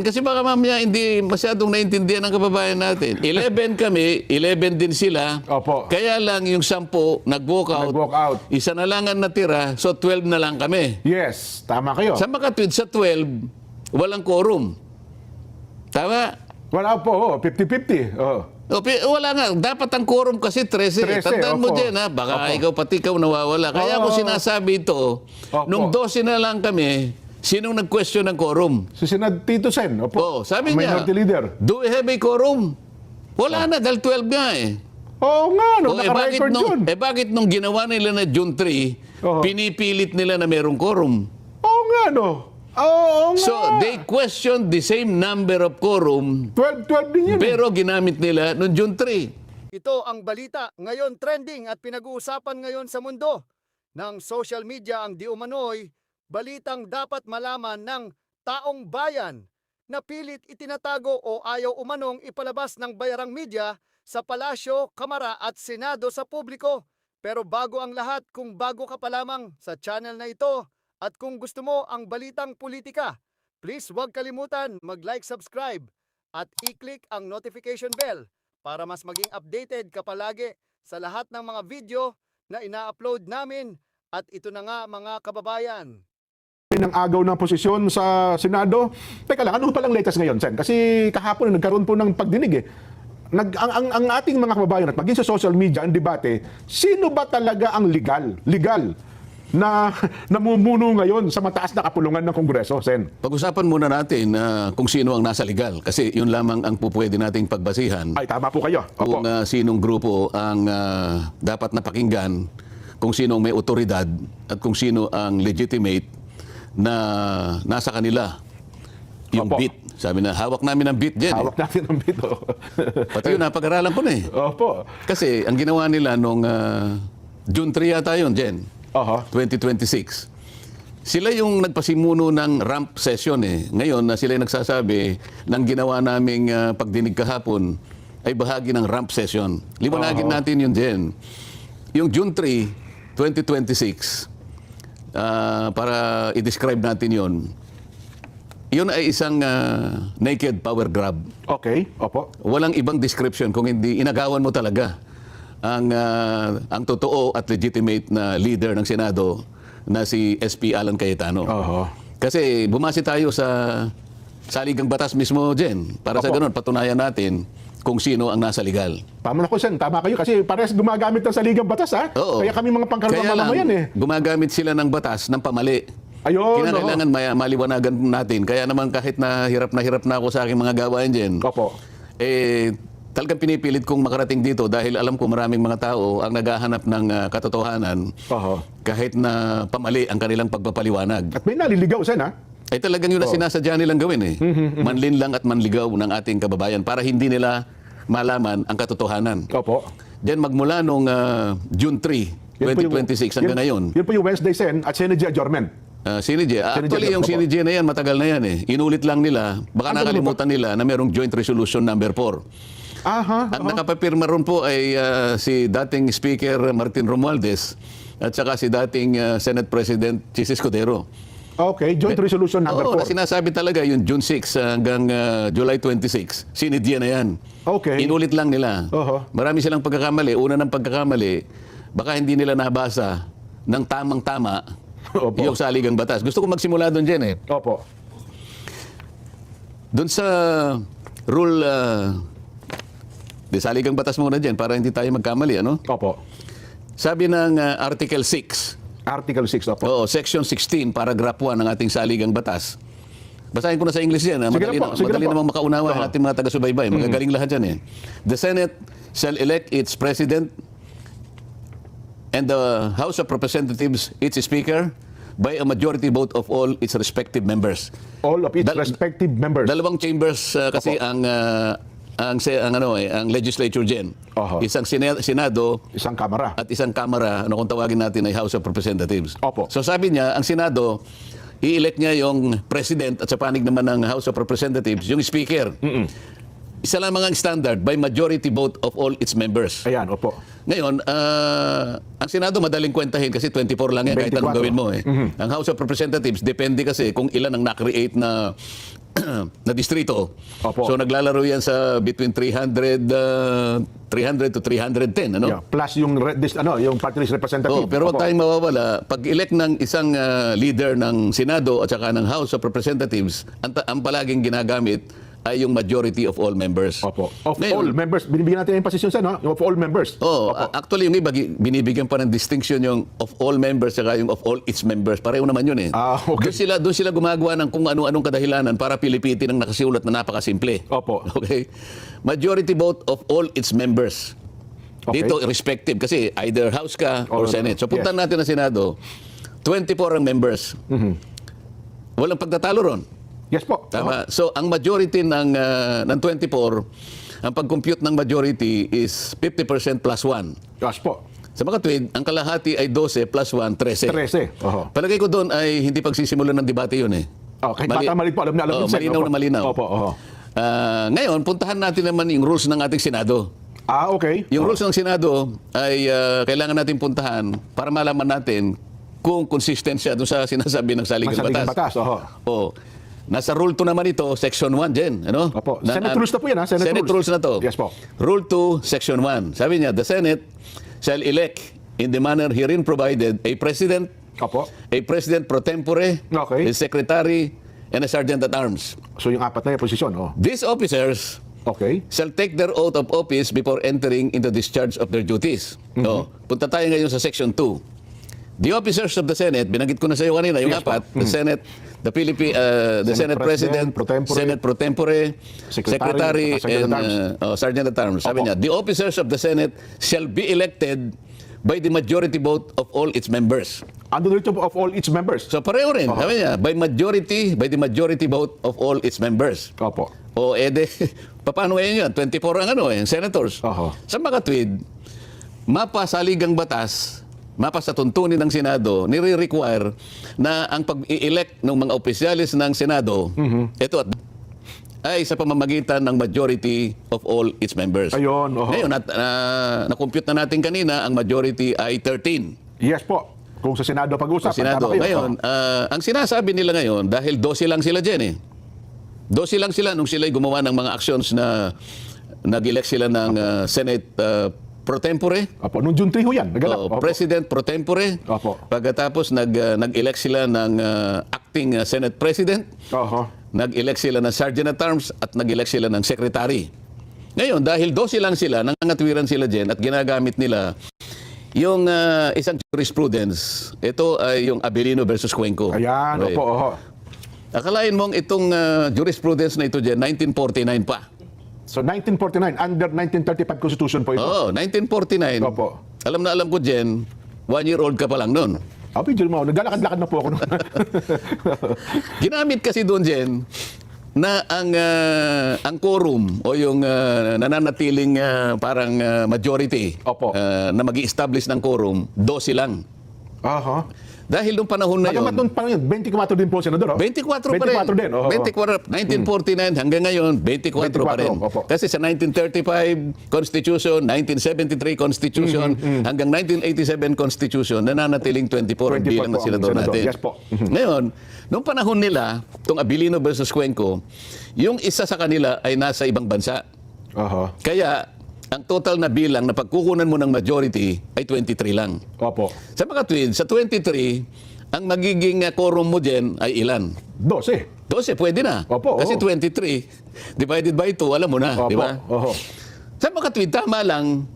Kasi baka mamaya hindi masyadong naintindihan ng kababayan natin. 11 kami, 11 din sila. Opo. Kaya lang yung 10 nag-walk out. Nag-walk out. Isa na lang ang natira, so 12 na lang kami. Yes, tama kayo. Sa makatwid sa 12, walang quorum. Tama? Wala po, 50-50. Oh. Wala nga. Dapat ang quorum kasi 13. 13, Tandaan mo opo. dyan, ha? Baka Opo. ikaw pati ikaw nawawala. Kaya ako sinasabi ito, Opo. nung 12 na lang kami, sinong nag-question ng quorum? Si Senad Tito Sen, opo. Oo, sabi niya, Minority Leader. do we have a quorum? Wala na, dahil 12 nga eh. Oo nga, no, naka-record yun. Bakit nung ginawa nila na June 3, Oo. pinipilit nila na merong quorum? Oo nga, no. Oo nga. So, they questioned the same number of quorum, 12 din yun. pero ginamit nila noong June 3. Ito ang balita ngayon trending at pinag-uusapan ngayon sa mundo. Ng social media ang di umano'y balitang dapat malaman ng taong bayan na pilit itinatago o ayaw umanong ipalabas ng bayarang media sa palasyo, kamara at senado sa publiko. Pero bago ang lahat, kung bago ka pa lamang sa channel na ito at kung gusto mo ang balitang politika, please huwag kalimutan mag-like, subscribe at i-click ang notification bell para mas maging updated ka palagi sa lahat ng mga video na ina-upload namin. At ito na nga mga kababayan. Ng agaw ng posisyon sa Senado. Teka lang, ano palang latest ngayon, Sen? Kasi kahapon nagkaroon po ng pagdinig eh. Ang ating mga kababayan at maging sa social media, ang debate, sino ba talaga ang legal na namumuno ngayon sa mataas na kapulungan ng Kongreso, Sen? Pag-usapan muna natin kung sino ang nasa legal. Kasi yun lamang ang pupwede nating pagbasihan. Ay, tama po kayo. Opo. Kung sinong grupo ang dapat napakinggan, kung sino ang may otoridad, at kung sino ang legitimate na nasa kanila yung Opo. bit. Sabi na, hawak namin ang bit dyan. Hawak natin ang bito. Pati yun, napag-aralan ko na eh. Opo. Kasi ang ginawa nila nung June 3 yata yun, Jen, Oho. 2026. Sila yung nagpasimuno ng ramp session eh. Ngayon na sila yung nagsasabi ng ginawa naming pagdinig kahapon ay bahagi ng ramp session. Liwanagin natin yun, Jen. Yung June 3, 2026, para i-describe natin yun, yun ay isang naked power grab. Okay. Opo. Walang ibang description kung hindi inagawan mo talaga ang totoo at legitimate na leader ng Senado na si SP Alan Cayetano. Oho. Kasi bumasi tayo sa saligang batas mismo, Jen. Para sa Opo. ganun, patunayan natin kung sino ang nasa legal. Tama na ko, Sen. Tama kayo kasi parehas gumagamit ng saligang batas, ha? Oo. Kaya kami mga pangkarama Kaya lang, mamamayan, eh. gumagamit sila ng batas ng pamali. Ayun, Kinakailangan maliwanagan natin. Kaya naman kahit na hirap na ako sa aking mga gawain dyan, Opo. talagang pinipilit kong makarating dito dahil alam ko maraming mga tao ang naghahanap ng katotohanan Oho. kahit na pamali ang kanilang pagpapaliwanag. At may naliligaw, Sen, ha? Ay talagang yun na sinasadya nilang gawin eh. Manlin lang at manligaw ng ating kababayan para hindi nila malaman ang katotohanan. Opo. Diyan magmula nung June 3, 2026 hanggang ngayon. Yun po yung Wednesday, Sen, at Senate adjournment. Sinije. Actually, yung Opo. Sinije na yan, matagal na yan eh. Inulit lang nila, baka Ano nakalimutan nila na merong Joint Resolution number 4. Aha. Ang nakapapirma ron po ay si dating Speaker Martin Romualdez at saka si dating Senate President Chis Escudero. Okay, Joint Resolution number Oo, na 4. sinasabi talaga yung June 6 hanggang July 26. Sinidya na yan. Okay. Inulit lang nila. Oho. Marami silang pagkakamali. Una ng pagkakamali, baka hindi nila nabasa ng tamang-tama Opo. yung saligang batas. Gusto ko magsimula doon dyan eh. Opo. Doon sa rule, saligang batas muna dyan para hindi tayo magkamali. Ano? Opo. Sabi ng Article 6, Article 6, opo. Oo, Section 16, Paragraph 1 ng ating saligang batas. Basahin ko na sa English yan. Sige na po, sige Madali na po. namang makaunawa ang ating mga taga-subaybay. Magagaling lahat yan eh. The Senate shall elect its President and the House of Representatives its Speaker by a majority vote of all its respective members. All of its respective members. Dalawang chambers kasi ang legislature dyan. Oho. Isang Senado Isang kamara. at isang kamara, kung tawagin natin ay House of Representatives. Opo. So sabi niya, ang Senado, i-elect niya yung President at sa panig naman ng House of Representatives, yung Speaker. Isa lamang ang standard, by majority vote of all its members. Ayan, opo. Ngayon, ang Senado madaling kwentahin kasi 24 lang yan kahit anong 24. gawin mo eh. Ang House of Representatives, depende kasi kung ilan ang na-create na na distrito. Opo. So naglalaro yan sa between 300 to 310, ano? Yeah. Plus yung yung party list representative. Oh, pero Opo. huwag tayong mawawala, pag elect ng isang leader ng Senado at saka ng House of Representatives, ang palaging ginagamit ay yung majority of all members. Opo. Of Ngayon, all members, binibigyan natin yung emphasis yun, no? Yung of all members. Oh, Opo. actually yung iba binibigyan pa ng distinction yung of all members saka yung of all its members. Pareho naman yun eh. Okay. Doon sila gumagawa ng kung ano-anong kadahilanan para pilipitin ang nakasiulat na napakasimple. Opo. Okay? Majority vote of all its members. Okay. Dito respective kasi either House ka or Or- Senate. So puntan yes. natin na Senado, 24 ang members. Walang pagtatalo ron. Yes po. Tama. So ang majority ng 24, ang pag-compute ng majority is 50% plus 1. Yes po. Sa mga tweed, ang kalahati ay 12 plus 1, 13. 13. Oho. Palagay ko doon ay hindi pagsisimula ng debate yun eh. Oh, kahit bata maliit po, alam na alam. Oh, yun, Sen. malinaw Opo. na malinaw. Opo. Oho. Ngayon, puntahan natin naman yung rules ng ating Senado. Okay. Yung rules ng Senado ay kailangan natin puntahan para malaman natin kung consistent siya doon sa sinasabi ng saligang Masaligang batas. batas. Oho. Oh. Nasa Rule 2 naman ito, Section 1 dyan. Ano? Opo. Senate rules na po yan, ha? Senate rules rules. na to. Yes po. Rule 2, Section 1. Sabi niya, the Senate shall elect in the manner herein provided a president, Opo. a president pro tempore, Okay. a secretary, and a sergeant at arms. So yung apat na yung posisyon. Oh. These officers Okay. shall take their oath of office before entering into discharge of their duties. So, punta tayo ngayon sa Section 2. The officers of the Senate, binanggit ko na sa iyo kanina, yung Yes, apat, the Senate, the Senate President, Pro tempore, Senate Pro Tempore, Secretary, Secretary, Sergeant and at Arms. Sergeant at Arms. Sabi Opo. niya, the officers of the Senate shall be elected by the majority vote of all its members. Under the rate of all its members. So pareho rin, sabi niya, by the majority vote of all its members. Opo. O ede, paano ngayon yun? 24 ang senators. Oho. Sa mga tweed, mapasaligang batas, mapa sa tuntunin ng Senado, nire-require na ang pag-i-elect ng mga opisyalis ng Senado, ito ay sa pamamagitan ng majority of all its members. Ayun, oho. Ngayon, na-compute na natin kanina, ang majority ay 13. Yes po. Kung sa Senado pag-usap. Senado. tama kayo. Ngayon, ang sinasabi nila ngayon, dahil 12 lang sila dyan eh. 12 lang sila nung sila'y gumawa ng mga actions na nag-elect sila ng Senate pro tempore. Opo. Nung June 3 ho yan. Nagalap. Opo. President pro tempore. Opo. Pagkatapos nag-elect sila ng acting Senate President. Oho. Nag-elect sila ng Sergeant at Arms at nag-elect sila ng Secretary. Ngayon, dahil 12 lang sila, nangangatwiran sila dyan at ginagamit nila yung isang jurisprudence. Ito ay yung Abilino versus Cuenco. Ayan. Okay. Opo. Oho. Akalain mong itong jurisprudence na ito dyan, 1949 pa. So 1949, under 1935 Constitution po ito. Oo, 1949. Opo. Alam ko dyan, 1-year-old ka pa lang noon. Abi, Jel Mao, naglalakad-lakad na po ako noon. Ginamit kasi doon dyan na ang quorum o yung nananatiling parang majority Opo. na mag-i-establish ng quorum, 12 lang. Aha. Dahil nung panahon na Bagamat yun, noon pa yun, 24 din po, Senador. 24 pa rin. 24 din. Oho. 24, 1949 hanggang ngayon, 24 pa rin. 24, opo. Kasi sa 1935 Constitution, 1973 Constitution, hanggang 1987 Constitution, nananatiling 24 ang 24 bilang na po ang senador senador. natin. Yes po. Ngayon, nung panahon nila, itong Abilino versus Cuenco, yung isa sa kanila ay nasa ibang bansa. Aha. Kaya, ang total na bilang na pagkukunan mo ng majority ay 23 lang. Opo. Sa mga tweed, sa 23, ang magiging quorum mo dyan ay ilan? 12. 12, pwede na. Opo, Kasi oo. 23 divided by 2, alam mo na, Opo. di ba? Oho. Sa mga tweet, tama lang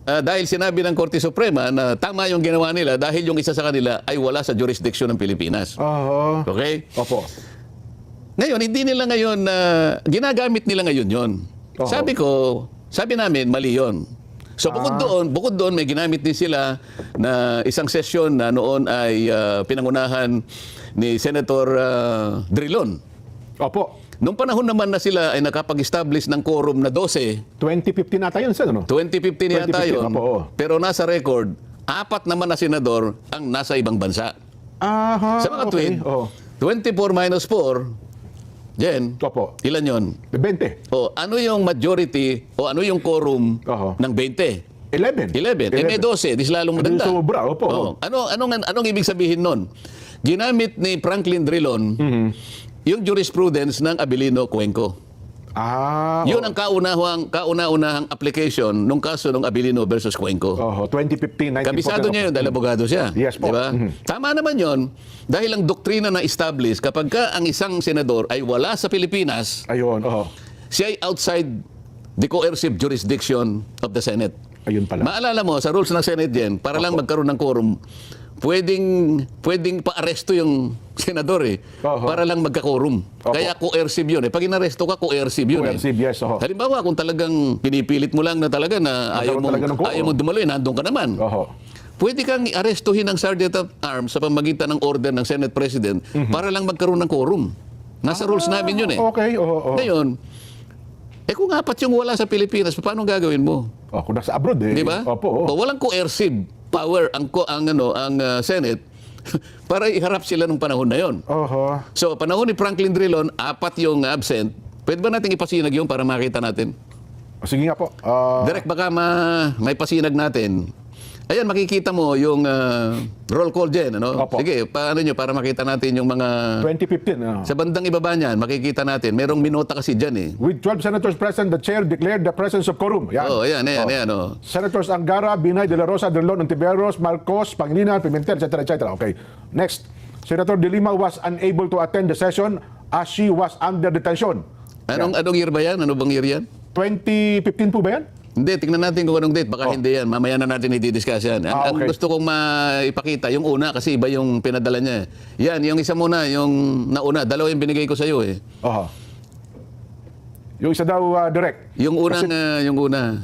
dahil sinabi ng Korte Suprema na tama yung ginawa nila dahil yung isa sa kanila ay wala sa jurisdiction ng Pilipinas. Aha. Okay? Opo. Ngayon, hindi nila ngayon, ginagamit nila ngayon yon. Oo. Sabi namin, mali yon. So bukod doon, may ginamit din sila na isang session na noon ay pinangunahan ni Senator Drilon. Opo. Noong panahon naman na sila ay nakapag-establish ng quorum na 12, 2015 nata yun, Sen, ano? 2015 yata 2015, yun, opo, oo. pero nasa record, 4 naman na senador ang nasa ibang bansa. Aha. Sa mga tweet, Oh. 24 minus 4, Jen, Opo. ilan yon? 20. O ano yung majority o ano yung quorum Oho. ng 20? 11. 11. Eh may 12, di lalong maganda. Di sobra, opo. Oh. Anong ibig sabihin nun? Ginamit ni Franklin Drilon yung jurisprudence ng Abilino Cuenco. Yun ang kauna-unahang application nung kaso ng Abilino versus Cuenco. 2015, 1940. Kabisado niya yun dahil abogado siya. Yes po. Di ba? Tama naman yun dahil ang doktrina na establish kapag ka ang isang senador ay wala sa Pilipinas, Ayun, siya ay outside the coercive jurisdiction of the Senate. Ayun pala. Maalala mo, sa rules ng Senate din, para lang magkaroon ng quorum, pwedeng pa-aresto yung senador para lang magka-quorum. Kaya coercive yun Pag inaresto ka, coercive yun Coercive, yes. Halimbawa, kung talagang pinipilit mo lang na talaga na ayaw mo dumaloy, nandun ka naman. Pwede kang arestuhin ng Sergeant at Arms sa pamagitan ng order ng Senate President para lang magkaroon ng quorum. Nasa rules namin yun Okay, Ngayon, kung apat yung wala sa Pilipinas, paano gagawin mo? Kung nasa abroad Di ba? Opo. O, walang coercive power ang Senate para iharap sila nung panahon na yon. So, panahon ni Franklin Drilon, 4 yung absent. Pwede ba natin ipasinag yun para makita natin? Sige nga po. Direct baka may pasinag natin. Ayan, makikita mo yung roll call dyan. Opo. Sige, paano nyo para makita natin yung mga... 2015. Sa bandang ibaba niyan, makikita natin. Merong minota kasi dyan With 12 senators present, the chair declared the presence of quorum. Yan. Ayan. Senators Angara, Binay, De La Rosa, Drilon, Ontiveros, Marcos, Pangilinan, Pimentel, etc. Okay. Next. Senator De Lima was unable to attend the session as she was under detention. Anong year ba yan? Ano bang year yan? 2015 po ba yan? Hindi, tingnan natin kung anong date. Baka hindi yan. Mamaya na natin i-discuss yan. Ang gusto kong maipakita, yung una, kasi iba yung pinadala niya. Yan, yung isa muna, yung nauna. Dalawa yung binigay ko sa iyo Yung isa daw direct. Yung unang, yung una.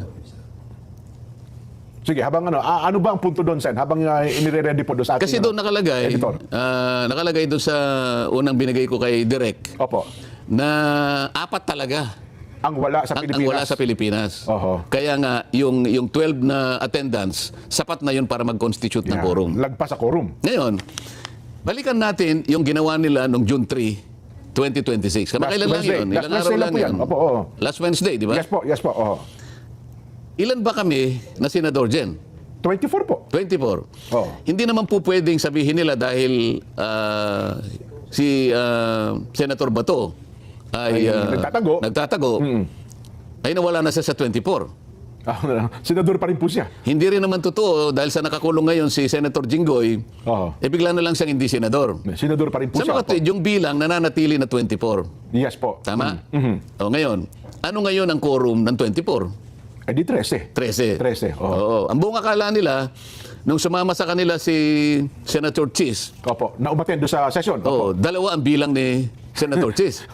Sige, habang ano ba ang punto doon, Sen? Habang inire-ready po doon sa ating... Kasi doon nakalagay, editor. nakalagay doon sa unang binigay ko kay Direk, Opo. na 4 talaga. Ang wala sa Pilipinas. Ang wala sa Pilipinas. Kaya nga, yung 12 na attendance, sapat na yun para mag-constitute ng quorum. Lagpas sa quorum. Ngayon, balikan natin yung ginawa nila noong June 3, 2026. Kailan lang yun? Ilang araw lang yun? Last Wednesday, di ba? Yes po. Ilan ba kami na senador dyan? 24 po. 24. Hindi naman po pwedeng sabihin nila dahil si Senator Bato ay nagtatago, ay nawala na siya sa 24. Senador pa rin po siya. Hindi rin naman totoo dahil sa nakakulong ngayon si Senator Jinggoy, bigla na lang siyang hindi senador. Senador pa rin po Sa siya. mga tweet, yung bilang nananatili na 24. Yes po. Tama? O ngayon, ano ngayon ang quorum ng 24? Di 13. 13. Oo. Ang buong akala nila, nung sumama sa kanila si Senator Cheese, na umattend doon sa session. dalawa ang bilang ni Senator Cheese.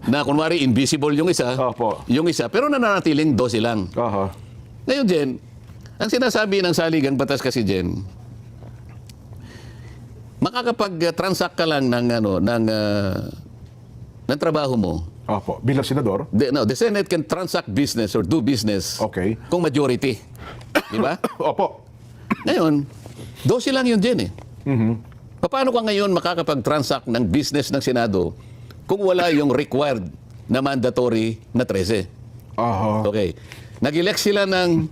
Na kunwari invisible yung isa, pero nananatiling 12 lang. Ngayon, Jen, ang sinasabi ng saligang batas kasi, Jen, makakapag-transact ka lang ng trabaho mo. Bilang senador? The Senate can transact business or do business kung majority. Di ba? Ngayon, 12 lang yun, Jen Paano ka ngayon makakapag-transact ng business ng Senado kung wala yung required na mandatory na 13? Okay. Nag-elect sila ng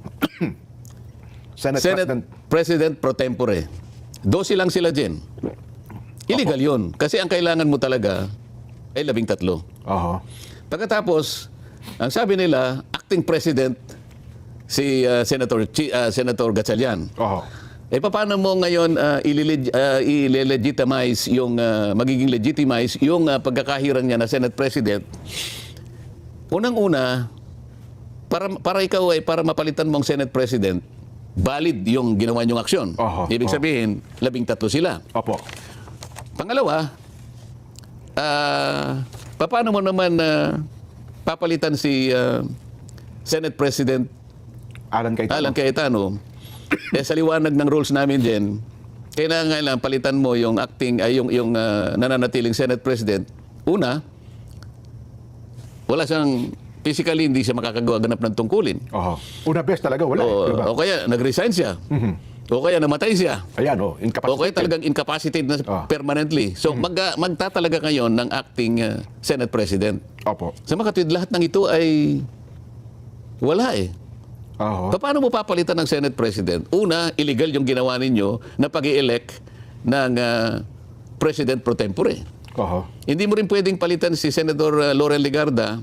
Senate President pro tempore. 12 lang sila, Jen. Illegal yun. Kasi ang kailangan mo talaga ay 13. Pagkatapos, ang sabi nila, acting president si Senator Gatchalian. Paano mo ngayon i-legitimize yung magiging legitimize yung pagkakahirang niya na Senate President? Unang-una, para ikaw para mapalitan mong Senate President, valid yung ginawa niyong aksyon. Ibig sabihin, 13 sila. Pangalawa, paano mo naman papalitan si Senate President Alan Cayetano? Sa liwanag ng rules namin din, kailangan palitan mo yung acting yung nananatiling Senate President. Una, wala siyang physically, hindi siya makakagawa-ganap ng tungkulin. Una best talaga wala. Diba? O kaya nag-resign siya. O kaya namatay siya. Ayan, incapacitated. O kaya talagang incapacitated na permanently. So magtatalaga ngayon ng acting Senate President. Sa mga tweet, lahat ng ito ay wala Paano mo papalitan ng Senate President? Una, illegal yung ginawa ninyo na pag-i-elect ng President pro tempore. Oho. Hindi mo rin pwedeng palitan si Senator Laurel Legarda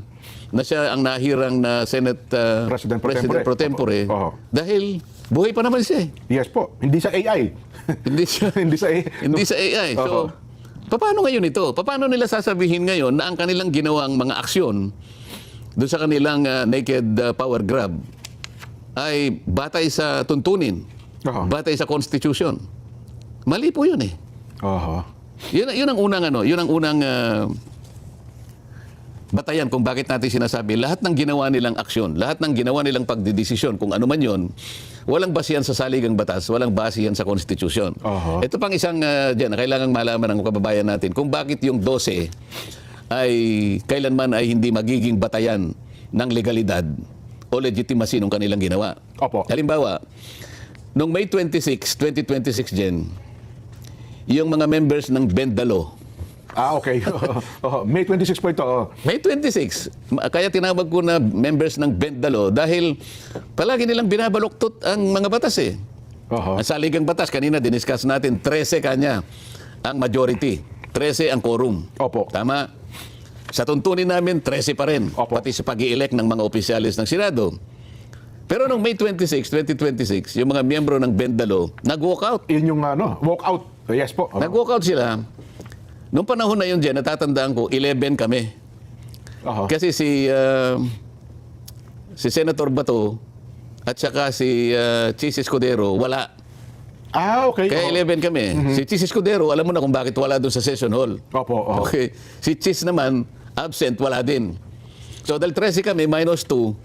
na siya ang nahirang na Senate President Pro tempore Oho. dahil buhay pa naman siya. Yes po. Hindi sa AI. Hindi siya Hindi sa AI. hindi sa AI. So, paano ngayon ito? Paano nila sasabihin ngayon na ang kanilang ginawang mga aksyon doon sa kanilang naked power grab ay batay sa tuntunin, Oho. batay sa Constitution? Mali po yun eh. Oho. Yun ang unang batayan kung bakit natin sinasabi lahat ng ginawa nilang aksyon, lahat ng ginawa nilang pagdidesisyon, kung ano man yon, walang basihan sa saligang batas, walang basihan sa konstitusyon. Oho. Ito pang isang dyan na kailangang malaman ng kababayan natin kung bakit yung 12 ay kailanman ay hindi magiging batayan ng legalidad o legitimacy ng kanilang ginawa. Opo. Halimbawa, noong May 26, 2026 dyan, yung mga members ng Bendalo, Okay. Oho. May 26 po ito. Oh. May 26. Kaya tinawag ko na members ng Bendalo dahil palagi nilang binabaluktot ang mga batas eh. Oho. Ang saligang batas, kanina diniscuss natin, 13 kanya ang majority. 13 ang quorum. Opo. Tama? Sa tuntunin namin, 13 pa rin. Opo. Pati sa pag-i-elect ng mga opisyalis ng Senado. Pero noong May 26, 2026, yung mga miyembro ng Bendalo, nag-walk out. Yun yung walk out. Yes po. Nag-walk out sila. Noong panahon na yun dyan, natatandaan ko, 11 kami. Oho. Kasi si Senator Bato at saka si Chis Escudero, wala. Okay. Kaya Oho. 11 kami. Si Chis Escudero, alam mo na kung bakit wala doon sa session hall. Opo. Oho. Okay. Si Chis naman, absent, wala din. So dahil 13 kami, minus 2,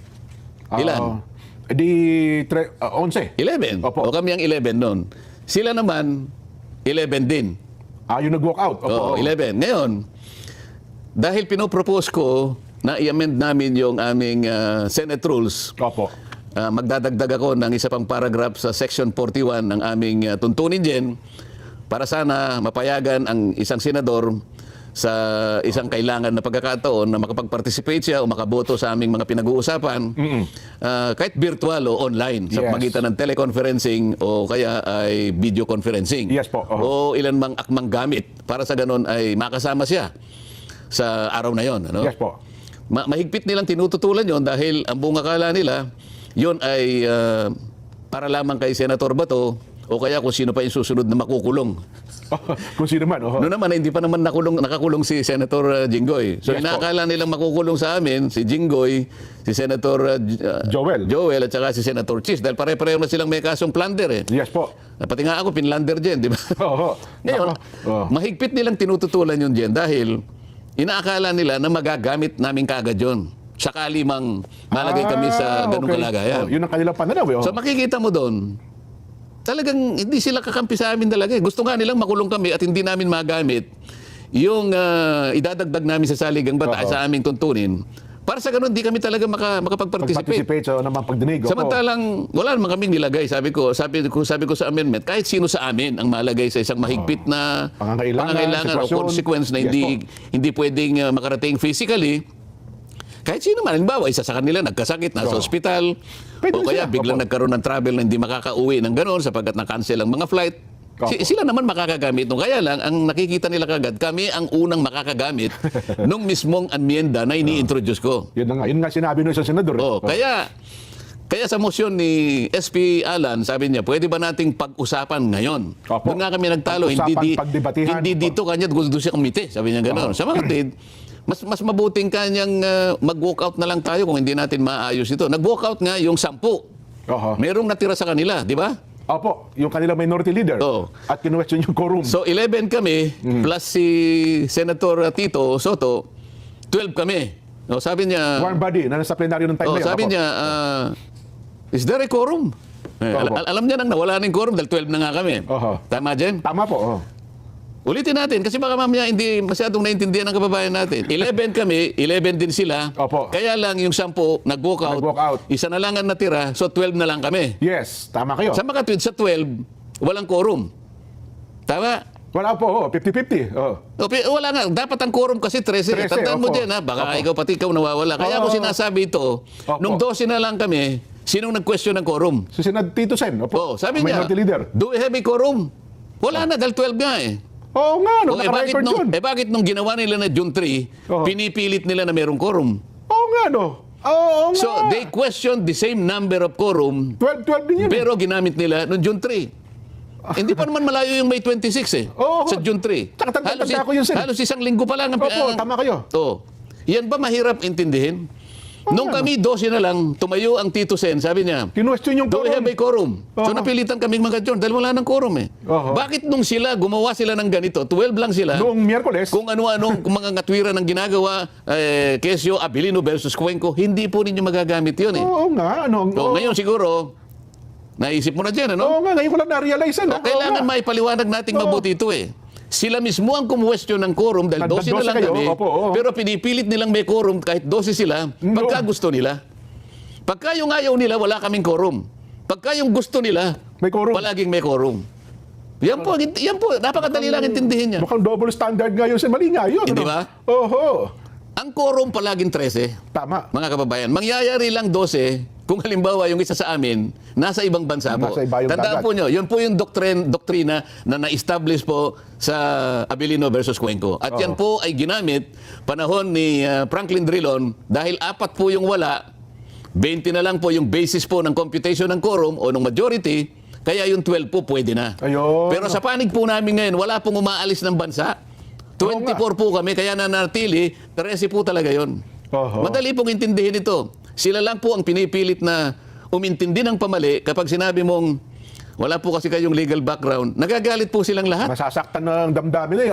ilan? Di 11. 11. Opo. O kami ang 11 noon. Sila naman, 11 din. Yung nag-walk out. Oo, Opo. 11. Ngayon, dahil pinopropose ko na i-amend namin yung aming Senate rules, Opo. magdadagdag ako ng isa pang paragraph sa Section 41 ng aming tuntunin din para sana mapayagan ang isang senador sa isang kailangan na pagkakataon na makapag-participate siya o makaboto sa aming mga pinag-uusapan kahit virtual o online sa Yes. pagitan ng teleconferencing o kaya ay video conferencing Yes po. o ilan mang akmang gamit para sa ganon ay makasama siya sa araw na yon. Ano? Yes po. Mahigpit nilang tinututulan yon dahil ang buong akala nila yon ay para lamang kay Senator Bato o kaya kung sino pa yung susunod na makukulong. Kung sino man. Oho. Noon naman, hindi pa naman nakakulong si Senator Jinggoy. So Yes, inaakala nilang makukulong sa amin si Jinggoy, si Senator Joel. at saka si Senator Chis dahil pare-pareho na silang may kasong plunder eh. Yes po. Pati nga ako, pinlander dyan, di ba? Oho. Ngayon, Nako. mahigpit nilang tinututulan yun dyan dahil inaakala nila na magagamit namin kaagad yun. Sakali mang malagay kami sa ganung kalagayan. Yun ang kanilang pananaw. So makikita mo doon, talagang hindi sila kakampi sa amin talaga. Gusto nga nilang makulong kami at hindi namin magamit yung idadagdag namin sa saligang batas Oo. sa aming tuntunin. Para sa ganun, di kami talaga makapag-participate. Participate sa namang pagdinig. Opo. Samantalang, wala naman kaming nilagay. Sabi ko sa amendment, kahit sino sa amin ang malagay sa isang mahigpit na Pangangailangan, o sitwasyon. consequence na Yes hindi pwedeng makarating physically. Kahit sino man, halimbawa, isa sa kanila nagkasakit, nasa Oo. ospital, Pwede o kaya sila. biglang Opo. nagkaroon ng travel na hindi makakauwi ng gano'n sapagkat na-cancel ang mga flight. Opo. Sila naman makakagamit nung. Kaya lang, ang nakikita nila kagad, kami ang unang makakagamit nung mismong amyenda na ini-introduce ko. Yun nga sinabi ng isang senador. Oh, kaya sa motion ni SP Alan, sabi niya, pwede ba nating pag-usapan ngayon? Opo. Doon nga kami nagtalo, Pag-usapan, pagdebatihan. hindi dito kanya gusto siya komite, sabi niya gano'n. Sa mga kapatid, mas mabuting kanyang mag-walk out na lang tayo kung hindi natin maayos ito. Nag-walk out nga yung 10. Oho. Merong natira sa kanila, di ba? Opo, yung kanilang minority leader. Oo. At kinuwestiyon yung quorum. So 11 kami plus si Senator Tito Soto, 12 kami. No, sabi niya, Warm body na nasa plenaryo ng time na yun. sabi Opo. niya, is there a quorum? Opo. Alam niya nang nawala ng quorum dahil 12 na nga kami. Oho. Tama, Jen? Tama po. Oh. Ulitin natin kasi baka mamaya hindi masyadong naintindihan ng kababayan natin. 11 kami, 11 din sila. Opo. Kaya lang yung 10 nag-walk out. Nag-walk out. Isa na lang ang natira, so 12 na lang kami. Yes, tama kayo. Sa makatwid sa 12, walang quorum. Tama? Wala po, 50-50. Oh. Wala nga. Dapat ang quorum kasi 13. 13, Tandaan mo opo. dyan, ha? Baka Opo. ikaw pati ikaw nawawala. Kaya ako Oo. sinasabi ito, Opo. nung 12 na lang kami, sinong nag-question ng quorum? Si Senad Tito Sen. Opo. Oh, sabi niya, Minority leader. do we have a quorum? Wala na, dahil 12 nga eh. Oo nga, no, O, naka-record yun. bakit nung ginawa nila na June 3, Oo. pinipilit nila na merong quorum? Oo nga, no. Oo nga. So, they questioned the same number of quorum, 12 din yun. pero ginamit nila noong June 3. Hindi pa naman malayo yung May 26 eh, Oo. sa June 3. Tsaka tanda ko yun, sir. Halos isang linggo pa lang. Opo, tama kayo. Oo. Yan ba mahirap intindihin? Nung kami 12 na lang, tumayo ang Tito Sen, sabi niya, Kinwestiyon yung do we have a quorum? So Oo. napilitan kaming mag-adjourn dahil wala ng quorum eh. Oo. Bakit nung gumawa sila ng ganito, 12 lang sila, Noong Miyerkules, kung ano-anong kung mga ngatwiran ng ginagawa, Quezio, Abilino versus Cuenco, hindi po ninyo magagamit yun eh. oo nga, ano. So, ngayon siguro, naisip mo na dyan, ano? Oo nga, ngayon ko lang na-realize. O, kailangan maipaliwanag nating mabuti ito eh. Sila mismo ang kumwestiyon ng quorum dahil 12 na 12 lang kayo, kami, opo, oo. pero pinipilit nilang may quorum kahit 12 sila, pagka gusto nila. Pagka yung ayaw nila, wala kaming quorum. Pagka yung gusto nila, May quorum. palaging may quorum. Yan po, napakadali lang intindihin niya. Mukhang double standard nga yun. Mali nga yun. Hindi ano? ba? Oho. Ang quorum palaging 13. Tama. Mga kababayan, mangyayari lang 12 kung halimbawa yung isa sa amin nasa ibang bansa po. Nasa ibayong Tandaan dagat. po nyo, yun po yung doktrina na na-establish po sa Abilino versus Cuenco. At yan po ay ginamit panahon ni Franklin Drilon dahil 4 po yung wala, 20 na lang po yung basis po ng computation ng quorum o ng majority, kaya yung 12 po pwede na. Ayun. Pero sa panig po namin ngayon, wala pong umaalis ng bansa. 24 po kami, kaya nanatili, 13 po talaga yon. Oho. Madali pong intindihin ito. Sila lang po ang pinipilit na umintindi ng pamali kapag sinabi mong wala po kasi kayong legal background, nagagalit po silang lahat. Masasaktan ng damdamin na